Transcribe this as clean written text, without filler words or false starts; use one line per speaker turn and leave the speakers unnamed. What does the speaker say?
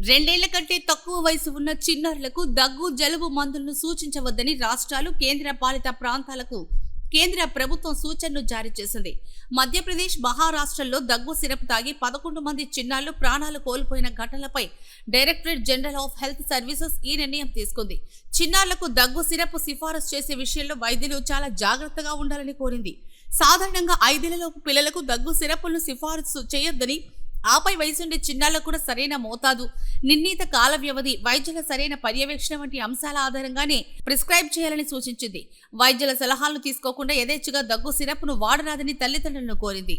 2 ఏళ్ల కంటే తక్కువ వయసు ఉన్న చిన్నారులకు దగ్గు జలుబు మందులను సూచించవద్దని రాష్ట్రాలు కేంద్ర పాలిత ప్రాంతాలకు కేంద్ర ప్రభుత్వం సూచనలు జారీ చేసింది. మధ్యప్రదేశ్, మహారాష్ట్రల్లో దగ్గు సిరప్ తాగి 11 మంది చిన్నారులు ప్రాణాలు కోల్పోయిన ఘటనలపై directorate general of health services ఈ నిర్ణయం తీసుకుంది. చిన్నారులకు దగ్గు సిరప్ సిఫారసు చేసే విషయంలో వైద్యులు చాలా జాగ్రత్తగా ఉండాలని కోరింది. సాధారణంగా 5 ఏళ్లలోపు పిల్లలకు దగ్గు సిరప్లను సిఫారసు చేయొద్దని, ఆపై వయసుండే చిన్నారులకు కూడా సరైన మోతాదు, నిర్ణీత కాల వ్యవధి, వైద్యుల సరైన పర్యవేక్షణ వంటి అంశాల ఆధారంగానే ప్రిస్క్రైబ్ చేయాలని సూచించింది. వైద్యుల సలహాలను తీసుకోకుండా యథేచ్ఛగా దగ్గు సిరప్ను వాడరాదని తల్లిదండ్రులను కోరింది.